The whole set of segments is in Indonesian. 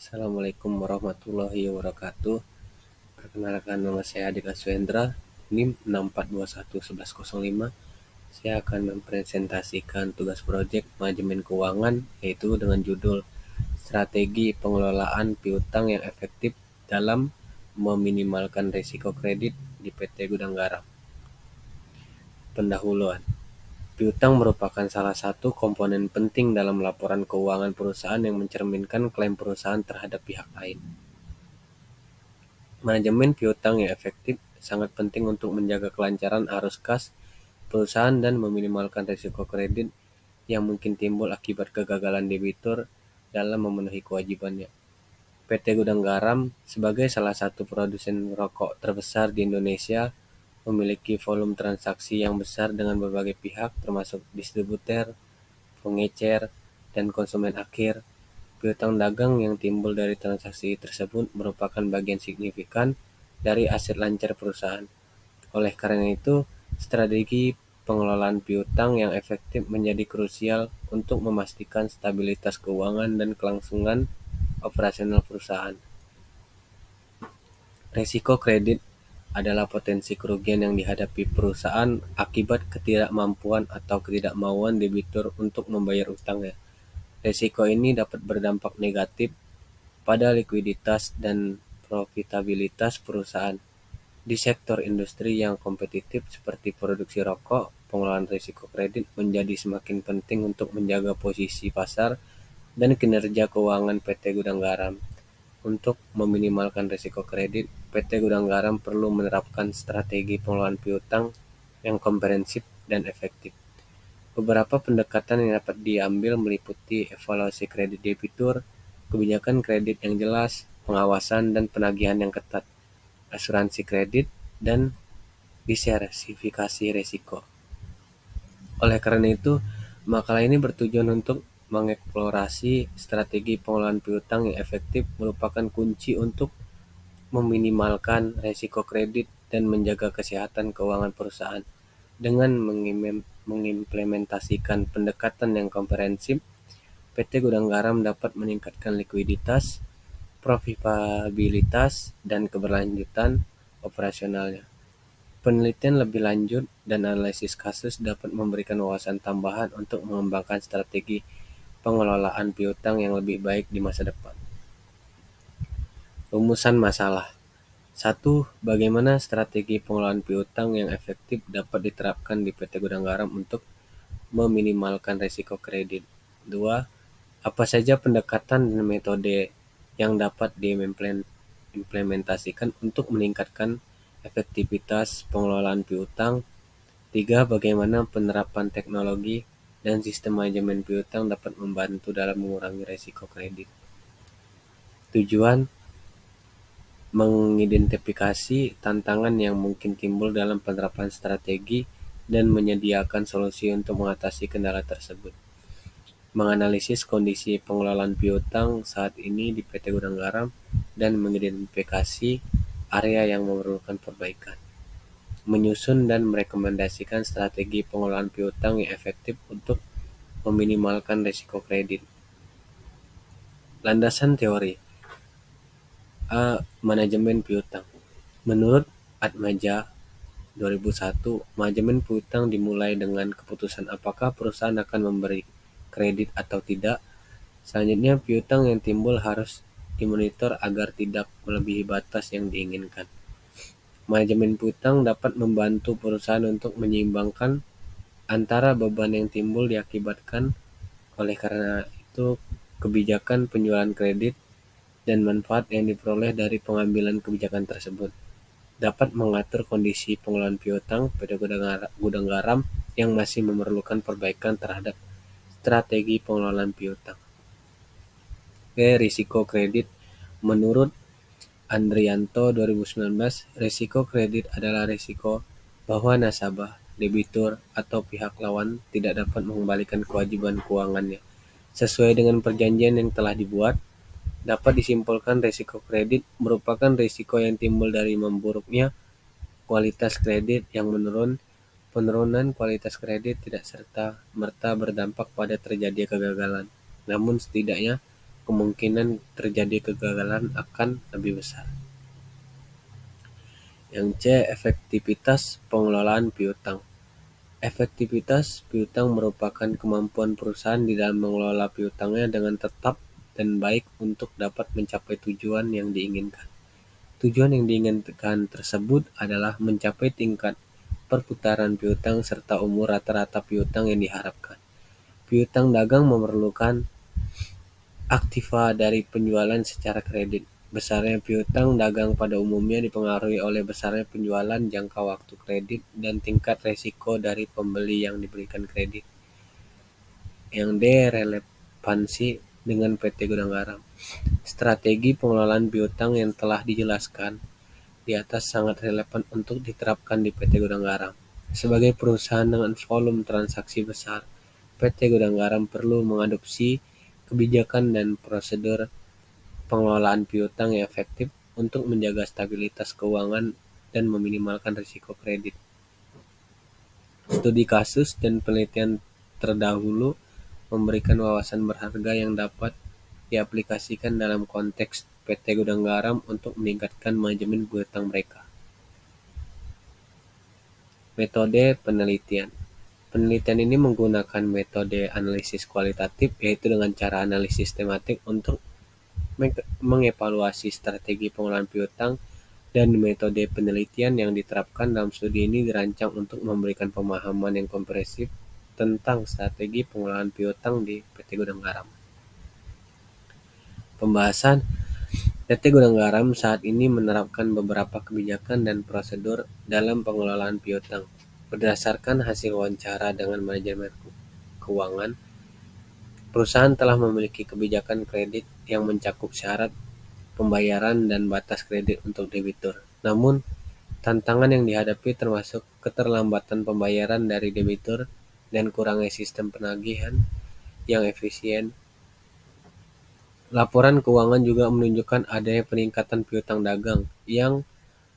Assalamualaikum warahmatullahi wabarakatuh. Perkenalkan, nama saya Adik Aswendra, NIM 6421105. Saya akan mempresentasikan tugas proyek manajemen keuangan, yaitu dengan judul Strategi Pengelolaan Piutang yang Efektif dalam Meminimalkan Risiko Kredit di PT Gudang Garam. Pendahuluan. Piutang merupakan salah satu komponen penting dalam laporan keuangan perusahaan yang mencerminkan klaim perusahaan terhadap pihak lain. Manajemen piutang yang efektif sangat penting untuk menjaga kelancaran arus kas perusahaan dan meminimalkan risiko kredit yang mungkin timbul akibat kegagalan debitur dalam memenuhi kewajibannya. PT Gudang Garam sebagai salah satu produsen rokok terbesar di Indonesia memiliki volume transaksi yang besar dengan berbagai pihak termasuk distributor, pengecer, dan konsumen akhir. Piutang dagang yang timbul dari transaksi tersebut merupakan bagian signifikan dari aset lancar perusahaan. Oleh karena itu, strategi pengelolaan piutang yang efektif menjadi krusial untuk memastikan stabilitas keuangan dan kelangsungan operasional perusahaan. Risiko kredit adalah potensi kerugian yang dihadapi perusahaan akibat ketidakmampuan atau ketidakmauan debitur untuk membayar utangnya. Risiko ini dapat berdampak negatif pada likuiditas dan profitabilitas perusahaan. Di sektor industri yang kompetitif seperti produksi rokok, pengelolaan risiko kredit menjadi semakin penting untuk menjaga posisi pasar dan kinerja keuangan PT Gudang Garam. Untuk meminimalkan risiko kredit, PT Gudang Garam perlu menerapkan strategi pengelolaan piutang yang komprehensif dan efektif. Beberapa pendekatan yang dapat diambil meliputi evaluasi kredit debitur, kebijakan kredit yang jelas, pengawasan dan penagihan yang ketat, asuransi kredit, dan diversifikasi risiko. Oleh karena itu, makalah ini bertujuan untuk mengeksplorasi strategi pengelolaan piutang yang efektif merupakan kunci untuk meminimalkan risiko kredit dan menjaga kesehatan keuangan perusahaan. Dengan mengimplementasikan pendekatan yang komprehensif, PT Gudang Garam dapat meningkatkan likuiditas, profitabilitas, dan keberlanjutan operasionalnya. Penelitian lebih lanjut dan analisis kasus dapat memberikan wawasan tambahan untuk mengembangkan strategi pengelolaan piutang yang lebih baik di masa depan. Rumusan masalah. 1. Bagaimana strategi pengelolaan piutang yang efektif dapat diterapkan di PT Gudang Garam untuk meminimalkan risiko kredit? 2. Apa saja pendekatan dan metode yang dapat diimplementasikan untuk meningkatkan efektivitas pengelolaan piutang? 3. Bagaimana penerapan teknologi dan sistem manajemen piutang dapat membantu dalam mengurangi risiko kredit? Tujuan mengidentifikasi tantangan yang mungkin timbul dalam penerapan strategi dan menyediakan solusi untuk mengatasi kendala tersebut. Menganalisis kondisi pengelolaan piutang saat ini di PT Gudang Garam dan mengidentifikasi area yang memerlukan perbaikan. Menyusun dan merekomendasikan strategi pengelolaan piutang yang efektif untuk meminimalkan risiko kredit. Landasan teori. A. Manajemen piutang. Menurut Atmaja 2001, manajemen piutang dimulai dengan keputusan apakah perusahaan akan memberi kredit atau tidak. Selanjutnya, piutang yang timbul harus dimonitor agar tidak melebihi batas yang diinginkan. Manajemen piutang dapat membantu perusahaan untuk menyeimbangkan antara beban yang timbul diakibatkan oleh karena itu kebijakan penjualan kredit dan manfaat yang diperoleh dari pengambilan kebijakan tersebut. Dapat mengatur kondisi pengelolaan piutang pada gudang garam yang masih memerlukan perbaikan terhadap strategi pengelolaan piutang. Risiko kredit. Menurut Andrianto 2019, risiko kredit adalah risiko bahwa nasabah, debitur, atau pihak lawan tidak dapat mengembalikan kewajiban keuangannya sesuai dengan perjanjian yang telah dibuat. Dapat disimpulkan risiko kredit merupakan risiko yang timbul dari memburuknya kualitas kredit yang menurun. Penurunan kualitas kredit tidak serta-merta berdampak pada terjadinya kegagalan, namun setidaknya kemungkinan terjadi kegagalan akan lebih besar. Yang C. Efektivitas pengelolaan piutang. Efektivitas piutang merupakan kemampuan perusahaan di dalam mengelola piutangnya dengan tetap dan baik untuk dapat mencapai tujuan yang diinginkan. Tujuan yang diinginkan tersebut adalah mencapai tingkat perputaran piutang serta umur rata-rata piutang yang diharapkan. Piutang dagang memerlukan aktiva dari penjualan secara kredit. Besarnya piutang dagang pada umumnya dipengaruhi oleh besarnya penjualan, jangka waktu kredit, dan tingkat resiko dari pembeli yang diberikan kredit. Yang D. Relevansi dengan PT Gudang Garam. Strategi pengelolaan piutang yang telah dijelaskan di atas sangat relevan untuk diterapkan di PT Gudang Garam. Sebagai perusahaan dengan volume transaksi besar, PT Gudang Garam perlu mengadopsi kebijakan dan prosedur pengelolaan piutang yang efektif untuk menjaga stabilitas keuangan dan meminimalkan risiko kredit. Studi kasus dan penelitian terdahulu memberikan wawasan berharga yang dapat diaplikasikan dalam konteks PT Gudang Garam untuk meningkatkan manajemen piutang mereka. Metode penelitian. Penelitian ini menggunakan metode analisis kualitatif, yaitu dengan cara analisis sistematik untuk mengevaluasi strategi pengelolaan piutang, dan metode penelitian yang diterapkan dalam studi ini dirancang untuk memberikan pemahaman yang komprehensif tentang strategi pengelolaan piutang di PT Gudang Garam. Pembahasan. PT Gudang Garam saat ini menerapkan beberapa kebijakan dan prosedur dalam pengelolaan piutang. Berdasarkan hasil wawancara dengan manajemen keuangan, perusahaan telah memiliki kebijakan kredit yang mencakup syarat pembayaran dan batas kredit untuk debitur. Namun, tantangan yang dihadapi termasuk keterlambatan pembayaran dari debitur dan kurangnya sistem penagihan yang efisien. Laporan keuangan juga menunjukkan adanya peningkatan piutang dagang yang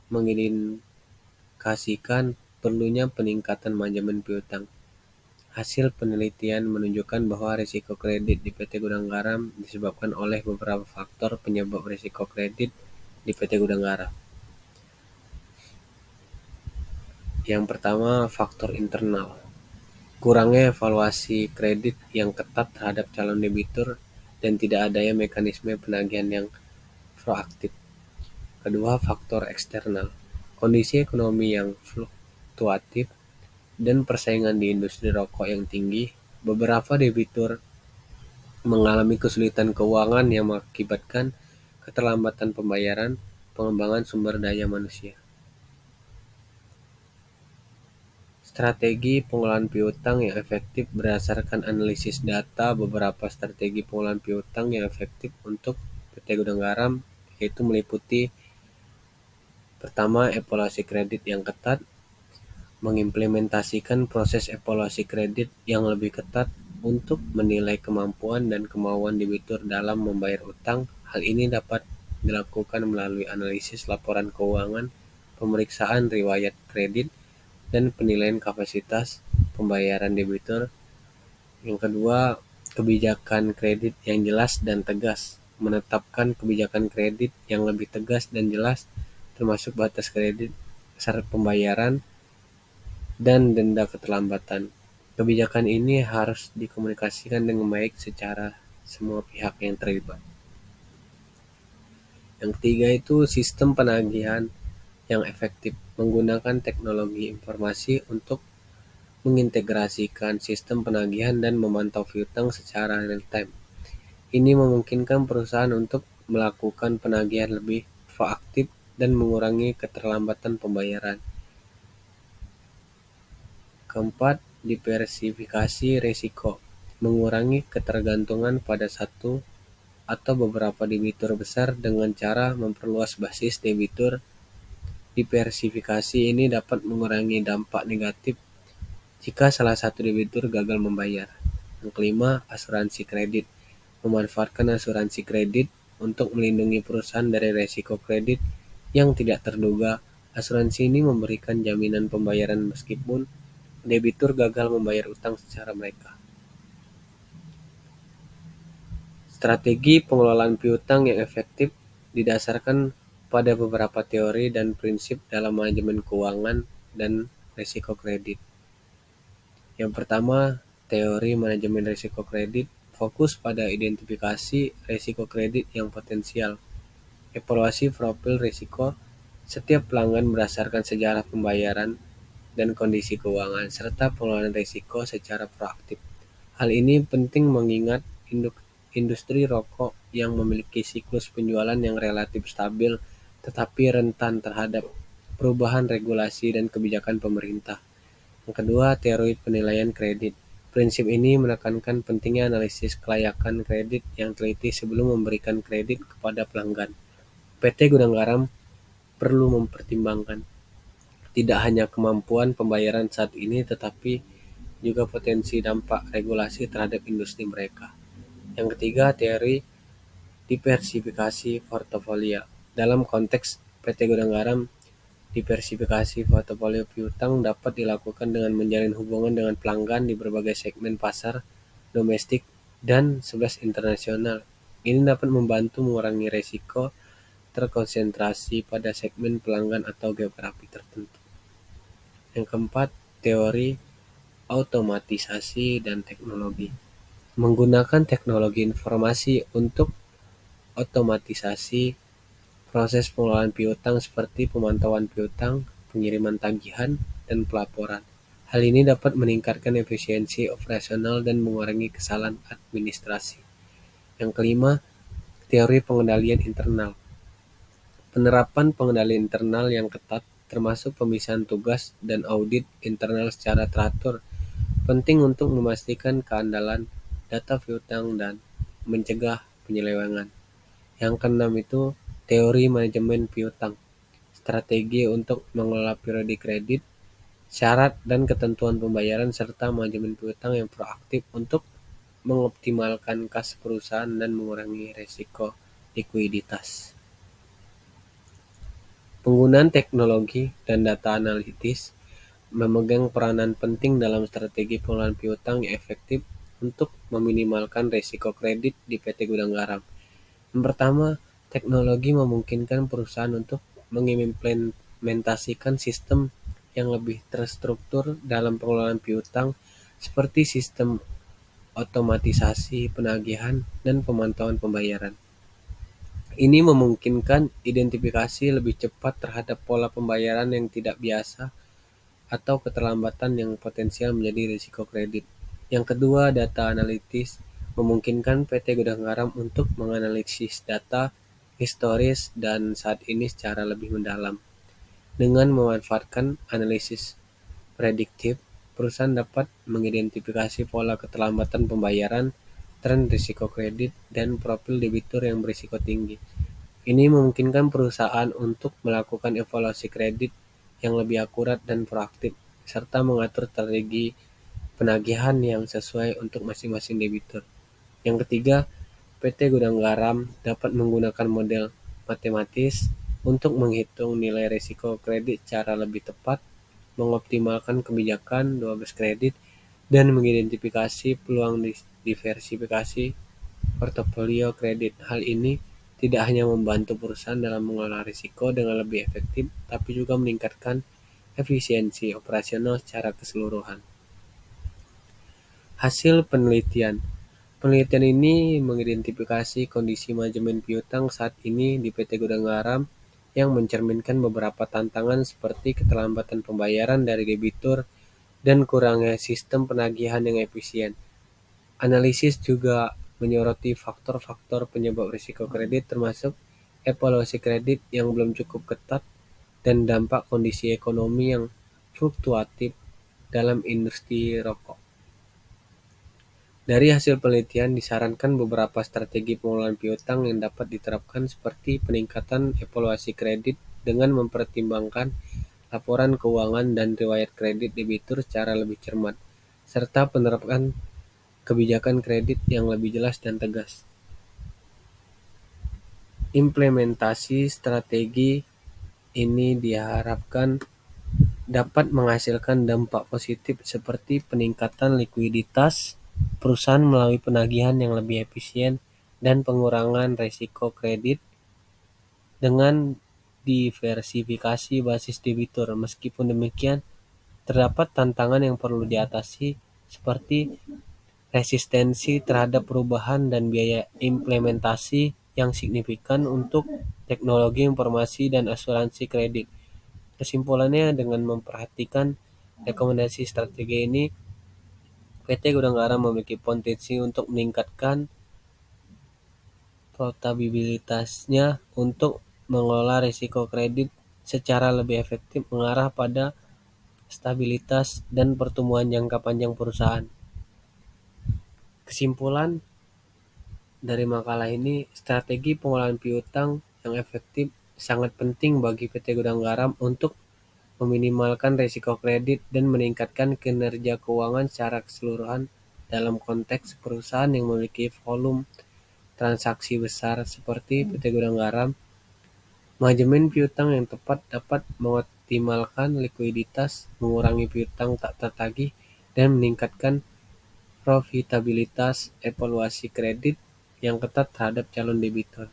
mengindikasikan perlunya peningkatan manajemen piutang. Hasil penelitian menunjukkan bahwa risiko kredit di PT Gudang Garam disebabkan oleh beberapa faktor penyebab risiko kredit di PT Gudang Garam. Yang pertama, faktor internal. Kurangnya evaluasi kredit yang ketat terhadap calon debitur dan tidak adanya mekanisme penagihan yang proaktif. Kedua, faktor eksternal. Kondisi ekonomi yang fluktuatif dan persaingan di industri rokok yang tinggi, beberapa debitur mengalami kesulitan keuangan yang mengakibatkan keterlambatan pembayaran, pengembangan sumber daya manusia. Strategi pengelolaan piutang yang efektif. Berdasarkan analisis data, beberapa strategi pengelolaan piutang yang efektif untuk PT Gudang Garam yaitu meliputi: pertama, evaluasi kredit yang ketat. Mengimplementasikan proses evaluasi kredit yang lebih ketat untuk menilai kemampuan dan kemauan debitur dalam membayar utang. Hal ini dapat dilakukan melalui analisis laporan keuangan, pemeriksaan riwayat kredit, dan penilaian kapasitas pembayaran debitur. Yang kedua, kebijakan kredit yang jelas dan tegas. Menetapkan kebijakan kredit yang lebih tegas dan jelas, termasuk batas kredit, syarat pembayaran, dan denda keterlambatan. Kebijakan ini harus dikomunikasikan dengan baik secara semua pihak yang terlibat. Yang ketiga itu sistem penagihan yang efektif. Menggunakan teknologi informasi untuk mengintegrasikan sistem penagihan dan memantau piutang secara real-time. Ini memungkinkan perusahaan untuk melakukan penagihan lebih proaktif dan mengurangi keterlambatan pembayaran. Keempat, diversifikasi risiko. Mengurangi ketergantungan pada satu atau beberapa debitur besar dengan cara memperluas basis debitur. Diversifikasi ini dapat mengurangi dampak negatif jika salah satu debitur gagal membayar. Yang kelima, asuransi kredit. Memanfaatkan asuransi kredit untuk melindungi perusahaan dari risiko kredit yang tidak terduga. Asuransi ini memberikan jaminan pembayaran meskipun debitur gagal membayar utang secara mereka. Strategi pengelolaan piutang yang efektif didasarkan pada beberapa teori dan prinsip dalam manajemen keuangan dan risiko kredit. Yang pertama, teori manajemen risiko kredit fokus pada identifikasi risiko kredit yang potensial, evaluasi profil risiko setiap pelanggan berdasarkan sejarah pembayaran dan kondisi keuangan, serta pengelolaan risiko secara proaktif. Hal ini penting mengingat industri rokok yang memiliki siklus penjualan yang relatif stabil tetapi rentan terhadap perubahan regulasi dan kebijakan pemerintah. Yang kedua, teori penilaian kredit. Prinsip ini menekankan pentingnya analisis kelayakan kredit yang teliti sebelum memberikan kredit kepada pelanggan. PT Gudang Garam perlu mempertimbangkan tidak hanya kemampuan pembayaran saat ini, tetapi juga potensi dampak regulasi terhadap industri mereka. Yang ketiga, teori diversifikasi portofolio. Dalam konteks PT Gudang Garam, diversifikasi portofolio piutang dapat dilakukan dengan menjalin hubungan dengan pelanggan di berbagai segmen pasar domestik dan 11 internasional. Ini dapat membantu mengurangi risiko terkonsentrasi pada segmen pelanggan atau geografi tertentu. Yang keempat, teori automatisasi dan teknologi. Menggunakan teknologi informasi untuk otomatisasi proses pengelolaan piutang seperti pemantauan piutang, pengiriman tagihan, dan pelaporan. Hal ini dapat meningkatkan efisiensi operasional dan mengurangi kesalahan administrasi. Yang kelima, teori pengendalian internal. Penerapan pengendalian internal yang ketat, termasuk pemisahan tugas dan audit internal secara teratur, penting untuk memastikan keandalan data piutang dan mencegah penyelewengan. Yang keenam itu teori manajemen piutang. Strategi untuk mengelola periode kredit, syarat dan ketentuan pembayaran serta manajemen piutang yang proaktif untuk mengoptimalkan kas perusahaan dan mengurangi risiko likuiditas. Penggunaan teknologi dan data analitis memegang peranan penting dalam strategi pengelolaan piutang yang efektif untuk meminimalkan risiko kredit di PT Gudang Garam. Yang pertama, teknologi memungkinkan perusahaan untuk mengimplementasikan sistem yang lebih terstruktur dalam pengelolaan piutang seperti sistem otomatisasi penagihan dan pemantauan pembayaran. Ini memungkinkan identifikasi lebih cepat terhadap pola pembayaran yang tidak biasa atau keterlambatan yang potensial menjadi risiko kredit. Yang kedua, data analitis memungkinkan PT Gudang Garam untuk menganalisis data historis dan saat ini secara lebih mendalam. Dengan memanfaatkan analisis prediktif, perusahaan dapat mengidentifikasi pola keterlambatan pembayaran, tren risiko kredit, dan profil debitur yang berisiko tinggi. Ini memungkinkan perusahaan untuk melakukan evaluasi kredit yang lebih akurat dan proaktif, serta mengatur strategi penagihan yang sesuai untuk masing-masing debitur. Yang ketiga, PT Gudang Garam dapat menggunakan model matematis untuk menghitung nilai risiko kredit secara lebih tepat, mengoptimalkan kebijakan 12 kredit, dan mengidentifikasi peluang diversifikasi portofolio kredit. Hal ini tidak hanya membantu perusahaan dalam mengelola risiko dengan lebih efektif, tapi juga meningkatkan efisiensi operasional secara keseluruhan. Hasil penelitian. Penelitian ini mengidentifikasi kondisi manajemen piutang saat ini di PT Gudang Garam yang mencerminkan beberapa tantangan seperti keterlambatan pembayaran dari debitur dan kurangnya sistem penagihan yang efisien. Analisis juga menyoroti faktor-faktor penyebab risiko kredit termasuk evaluasi kredit yang belum cukup ketat dan dampak kondisi ekonomi yang fluktuatif dalam industri rokok. Dari hasil penelitian disarankan beberapa strategi pengelolaan piutang yang dapat diterapkan seperti peningkatan evaluasi kredit dengan mempertimbangkan laporan keuangan dan riwayat kredit debitur secara lebih cermat, serta penerapan kebijakan kredit yang lebih jelas dan tegas. Implementasi strategi ini diharapkan dapat menghasilkan dampak positif seperti peningkatan likuiditas perusahaan melalui penagihan yang lebih efisien dan pengurangan risiko kredit dengan diversifikasi basis debitur. Meskipun demikian, terdapat tantangan yang perlu diatasi seperti resistensi terhadap perubahan dan biaya implementasi yang signifikan untuk teknologi informasi dan asuransi kredit. Kesimpulannya, dengan memperhatikan rekomendasi strategi ini, PT Gudang Garam memiliki potensi untuk meningkatkan profitabilitasnya untuk mengelola risiko kredit secara lebih efektif, mengarah pada stabilitas dan pertumbuhan jangka panjang perusahaan. Kesimpulan dari makalah ini, strategi pengelolaan piutang yang efektif sangat penting bagi PT Gudang Garam untuk meminimalkan risiko kredit dan meningkatkan kinerja keuangan secara keseluruhan dalam konteks perusahaan yang memiliki volume transaksi besar seperti PT Gudang Garam. Manajemen piutang yang tepat dapat mengoptimalkan likuiditas, mengurangi piutang tak tertagih, dan meningkatkan profitabilitas. Evaluasi kredit yang ketat terhadap calon debitur,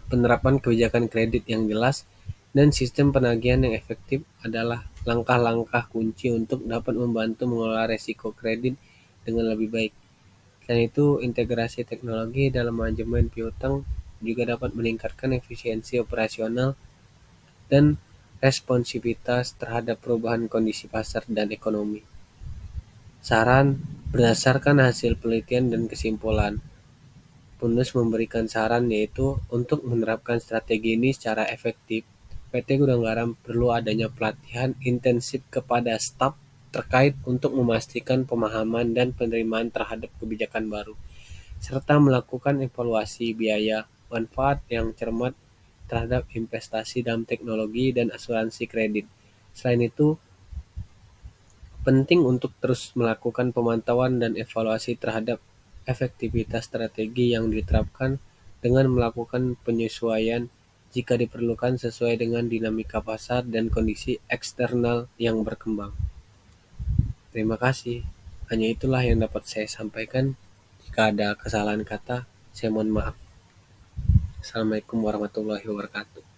penerapan kebijakan kredit yang jelas, dan sistem penagihan yang efektif adalah langkah-langkah kunci untuk dapat membantu mengelola risiko kredit dengan lebih baik. Selain itu, integrasi teknologi dalam manajemen piutang juga dapat meningkatkan efisiensi operasional dan responsivitas terhadap perubahan kondisi pasar dan ekonomi. Saran berdasarkan hasil penelitian dan kesimpulan, Pundus memberikan saran yaitu untuk menerapkan strategi ini secara efektif, PT Gudang Garam perlu adanya pelatihan intensif kepada staf terkait untuk memastikan pemahaman dan penerimaan terhadap kebijakan baru, serta melakukan evaluasi biaya manfaat yang cermat terhadap investasi dalam teknologi dan asuransi kredit. Selain itu, penting untuk terus melakukan pemantauan dan evaluasi terhadap efektivitas strategi yang diterapkan dengan melakukan penyesuaian jika diperlukan sesuai dengan dinamika pasar dan kondisi eksternal yang berkembang. Terima kasih. Hanya itulah yang dapat saya sampaikan. Jika ada kesalahan kata, saya mohon maaf. Assalamualaikum warahmatullahi wabarakatuh.